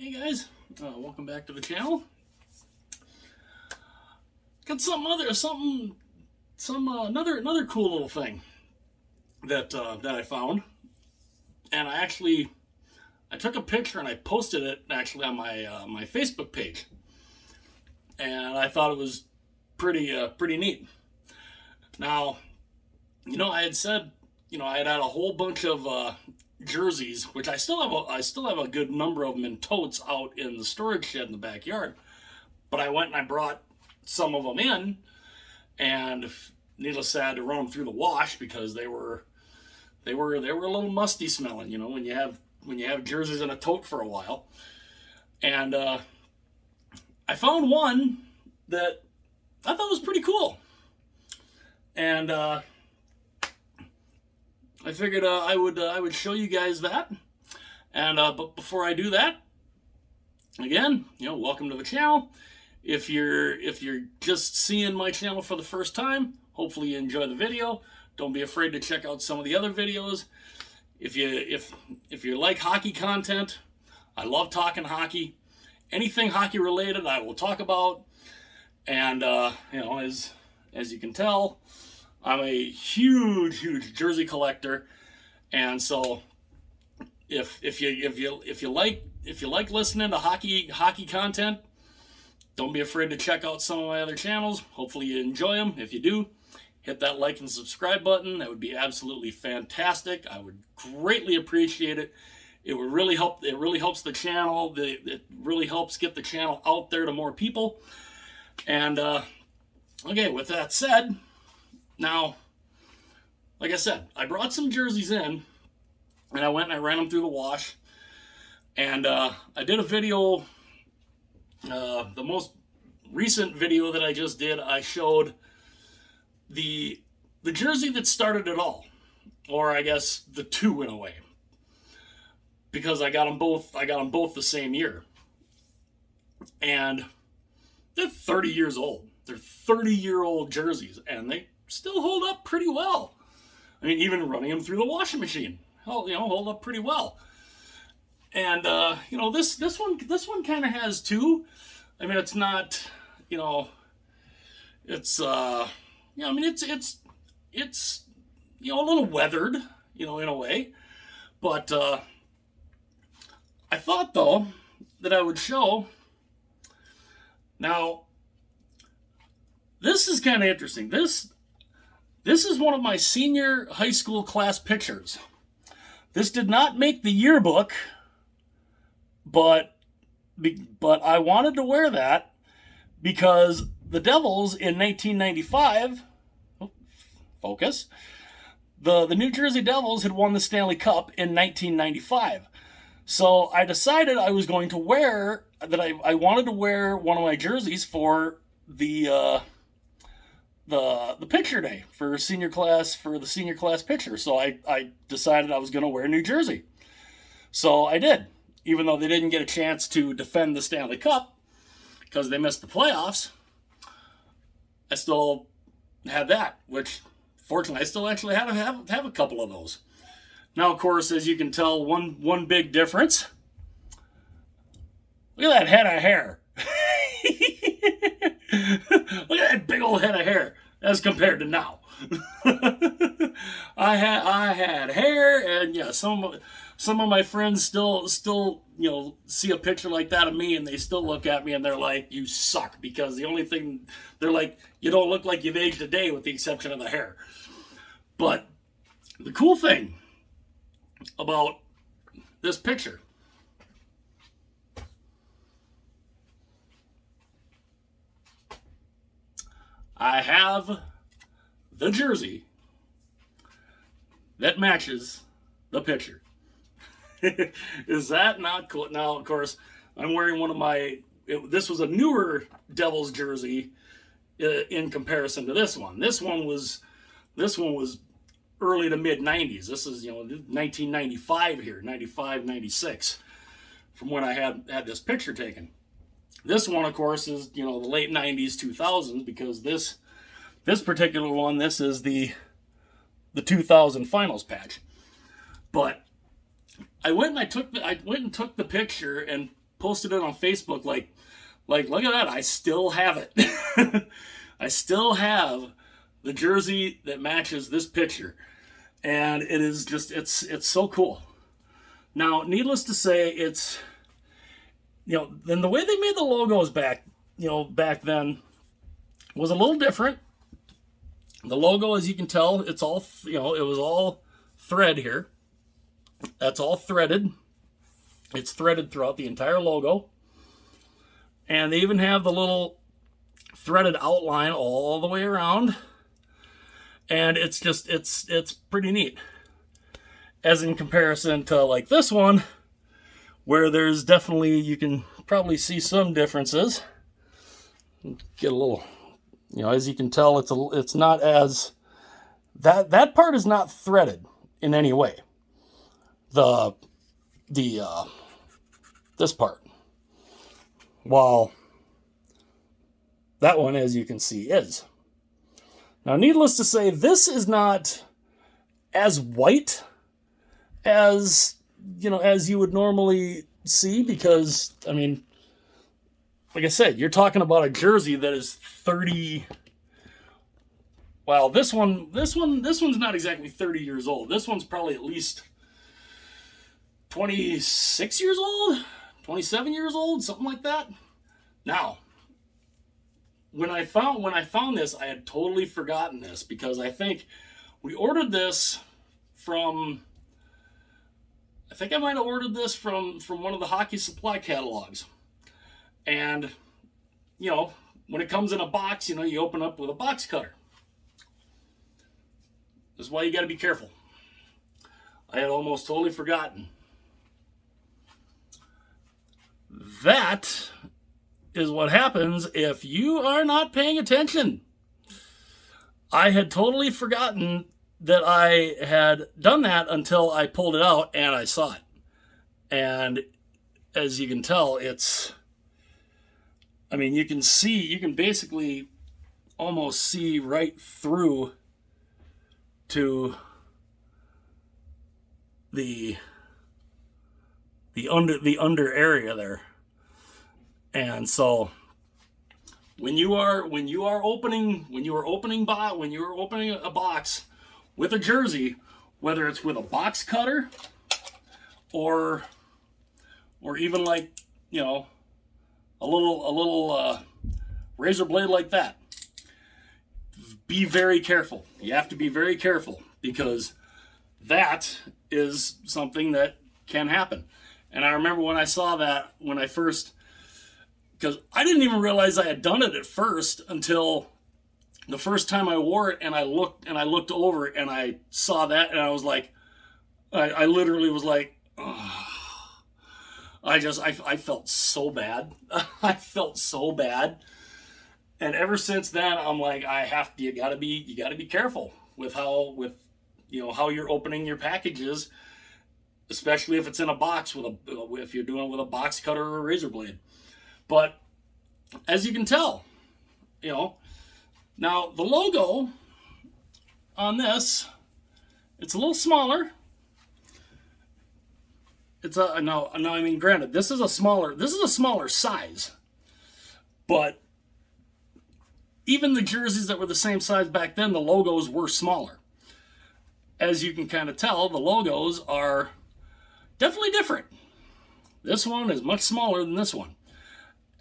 Hey guys, welcome back to the channel. Got another cool little thing that I found, and I took a picture and I posted it actually on my Facebook page, and I thought it was pretty neat. Now, I had said, I had a whole bunch of jerseys, which I still have a good number of them in totes out in the storage shed in the backyard. But I went and I brought some of them in, and needless to say, I had to run them through the wash because they were a little musty smelling. When you have jerseys in a tote for a while. And I found one that I thought was pretty cool, and I figured I would show you guys that. And but before I do that, again, welcome to the channel. If you're just seeing my channel for the first time, hopefully you enjoy the video. Don't be afraid to check out some of the other videos. If you like hockey content, I love talking hockey. Anything hockey related, I will talk about. And as you can tell, I'm a huge jersey collector, and so if you like listening to hockey content, don't be afraid to check out some of my other channels. Hopefully you enjoy them. If you do, hit that like and subscribe button. That would be absolutely fantastic. I would greatly appreciate it. It would really help. It really helps the channel. It really helps get the channel out there to more people. And okay, with that said. Now, like I said, I brought some jerseys in, and I went and I ran them through the wash, and I did a video, the most recent video that I just did, I showed the jersey that started it all, or I guess the two in a way, because I got them both the same year, and they're 30 years old. They're 30-year-old jerseys, and they still hold up pretty well. I mean, even running them through the washing machine, hold up pretty well. And this one kind of has too. I mean, it's not, it's it's a little weathered, in a way. But I thought though that I would show. Now, this is kind of interesting. This is one of my senior high school class pictures. This did not make the yearbook, but I wanted to wear that because the Devils in 1995, focus, the New Jersey Devils had won the Stanley Cup in 1995. So I decided I was going to wear, that I wanted to wear one of my jerseys for the picture day for the senior class picture. So I decided I was going to wear New Jersey. So I did, even though they didn't get a chance to defend the Stanley Cup because they missed the playoffs. I still had that, which fortunately I still actually have a couple of those. Now, of course, as you can tell, one big difference. Look at that head of hair. Look at that big old head of hair as compared to now. I had hair, and yeah, some of my friends still see a picture like that of me, and they still look at me and they're like, "You suck," because the only thing they're like, you don't look like you've aged a day, with the exception of the hair. But the cool thing about this picture, I have the jersey that matches the picture. Is that not cool? Now, of course, I'm wearing one of this was a newer Devils jersey in comparison to this one. This one was early to mid 90s. This is 1995 here, 95, 96, from when I had this picture taken. This one, of course, is the late 90s, 2000s, because this particular one, this is the 2000 finals patch. But I went and took the picture, and posted it on Facebook. Like look at that! I still have it. I still have the jersey that matches this picture, and it is just it's so cool. Now, needless to say, it's then the way they made the logos back then was a little different. The logo, as you can tell, it's all it was all thread here. That's all threaded. It's threaded throughout the entire logo. And they even have the little threaded outline all the way around. And it's just, it's pretty neat. As in comparison to like this one, where there's definitely, you can probably see some differences. Get a little, as you can tell, it's not as, that part is not threaded in any way. This part, while that one, as you can see, is. Now, needless to say, this is not as white as you would normally see, because I mean, like I said, you're talking about a jersey that is 30. Well, this one's not exactly 30 years old. This one's probably at least 26 years old, 27 years old, something like that. Now, when I found this, I had totally forgotten this, because I think we ordered this from, I think I might have ordered this from one of the Hockey Supply catalogs. And, when it comes in a box, you open up with a box cutter. This is why you got to be careful. I had almost totally forgotten. That is what happens if you are not paying attention. I had totally forgotten that I had done that until I pulled it out and I saw it. And as you can tell, you can basically almost see right through to the under area there. And so when you are opening a box with a jersey, whether it's with a box cutter or even like a little razor blade like that, be very careful. You have to be very careful, because that is something that can happen. And I remember when I saw that, because I didn't even realize I had done it at first until the first time I wore it, and I looked over and I saw that, and I was like, I literally was like, oh. I felt so bad. I felt so bad. And ever since then, I'm like, you gotta be careful with how you're opening your packages, especially if it's in a box if you're doing it with a box cutter or a razor blade. But as you can tell, now the logo on this, it's a little smaller. Granted, this is a smaller size, but even the jerseys that were the same size back then, the logos were smaller. As you can kind of tell, the logos are definitely different. This one is much smaller than this one.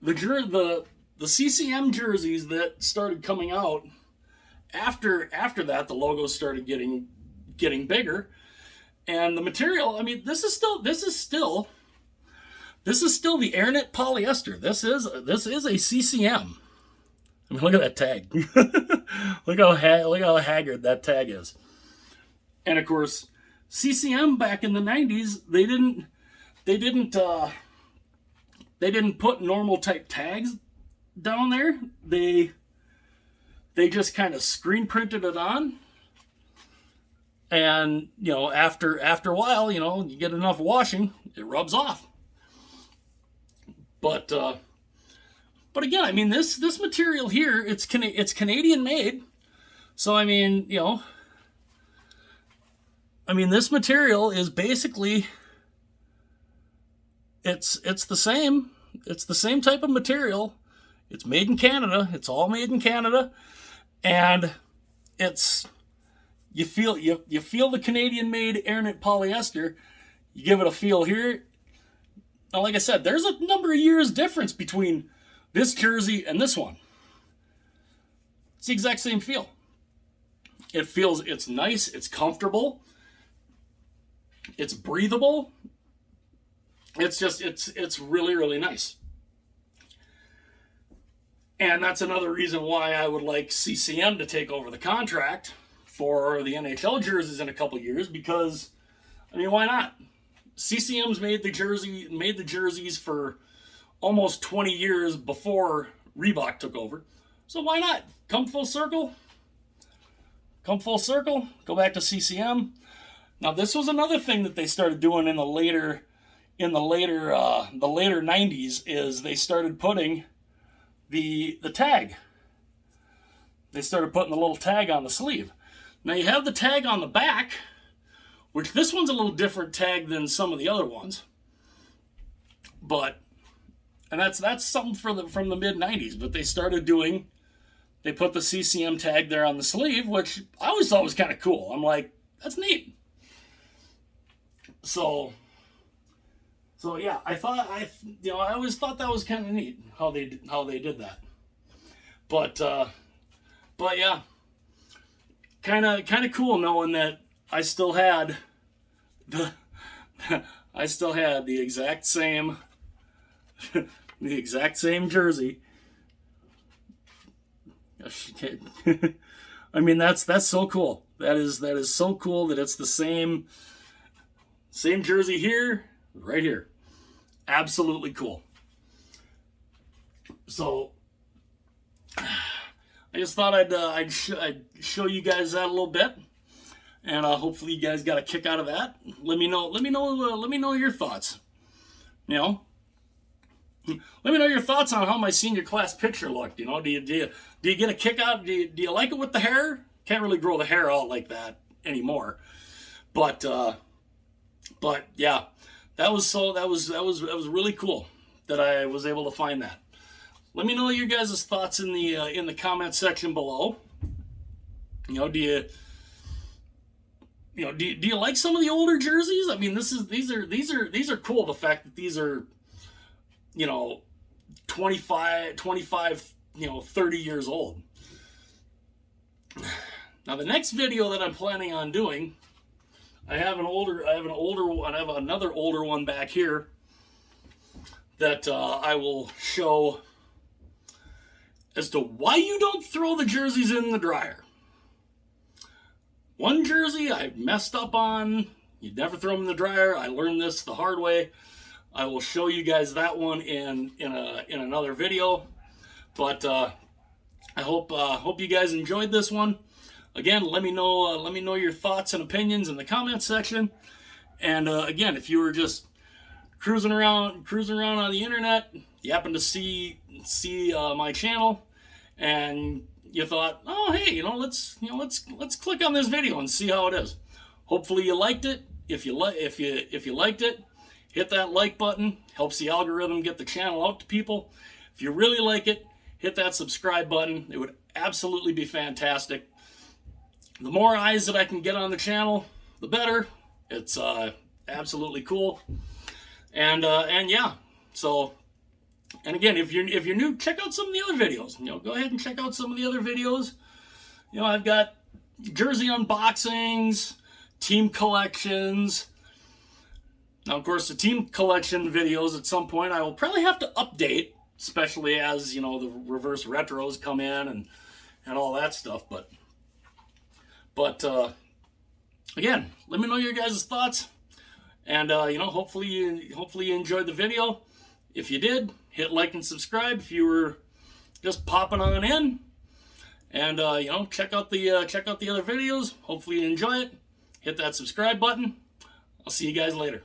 The CCM jerseys that started coming out after that, the logos started getting bigger. And the material, this is still the Airknit polyester. This is a CCM. Look at that tag. look how haggard that tag is. And of course, CCM back in the 90s, they didn't put normal type tags down there. They just kind of screen printed it on. And, after a while, you get enough washing, it rubs off. But again, this material here, it's Canadian made. So, this material is basically it's the same. It's the same type of material. It's made in Canada. It's all made in Canada, and it's you feel the Canadian-made AirKnit polyester. You give it a feel here. Now, like I said, there's a number of years difference between this jersey and this one. It's the exact same feel. It's nice, it's comfortable, it's breathable. It's really, really nice. And that's another reason why I would like CCM to take over the contract for the NHL jerseys in a couple years, because, I mean, why not? CCM's made the jerseys for almost 20 years before Reebok took over. So why not? Come full circle. Go back to CCM. Now, this was another thing that they started doing in the later 90s, is they started putting the tag. They started putting the little tag on the sleeve. Now, you have the tag on the back, which this one's a little different tag than some of the other ones. And that's something from the mid 90s, but they put the CCM tag there on the sleeve, which I always thought was kind of cool. I'm like, that's neat. So yeah, I always thought that was kind of neat how they did that. But yeah, kind of cool knowing that I still had the exact same jersey. I mean, that's so cool. That is so cool that it's the same jersey here, right here. Absolutely cool. So I just thought I'd show you guys that a little bit, and hopefully you guys got a kick out of that. Let me know your thoughts. You know, let me know your thoughts on how my senior class picture looked. You know, do you get a kick out? Do you like it with the hair? Can't really grow the hair out like that anymore, but yeah, that was really cool that I was able to find that. Let me know your guys' thoughts in the comment section below. You know, do you like some of the older jerseys? I mean, these are cool. The fact that these are, 25, 30 years old. Now, the next video that I'm planning on doing, I have another older one back here that I will show as to why you don't throw the jerseys in the dryer. One jersey I messed up on. You never throw them in the dryer. I learned this the hard way. I will show you guys that one in another video. But I hope you guys enjoyed this one. Again, let me know your thoughts and opinions in the comment section. And again, if you were just cruising around on the internet, you happen to see my channel, and you thought, oh hey, let's click on this video and see how it is. Hopefully you liked it. If you liked it, hit that like button. Helps the algorithm get the channel out to people. If you really like it, hit that subscribe button. It would absolutely be fantastic. The more eyes that I can get on the channel, the better. It's absolutely cool. And yeah, so, and again, if you're new, check out some of the other videos. Go ahead and check out some of the other videos. I've got jersey unboxings, team collections. Now, of course, the team collection videos at some point I will probably have to update, especially as the reverse retros come in and all that stuff. But again, let me know your guys' thoughts, and hopefully you enjoyed the video. If you did, hit like and subscribe if you were just popping on in, and check out the other videos. Hopefully you enjoy it. Hit that subscribe button. I'll see you guys later.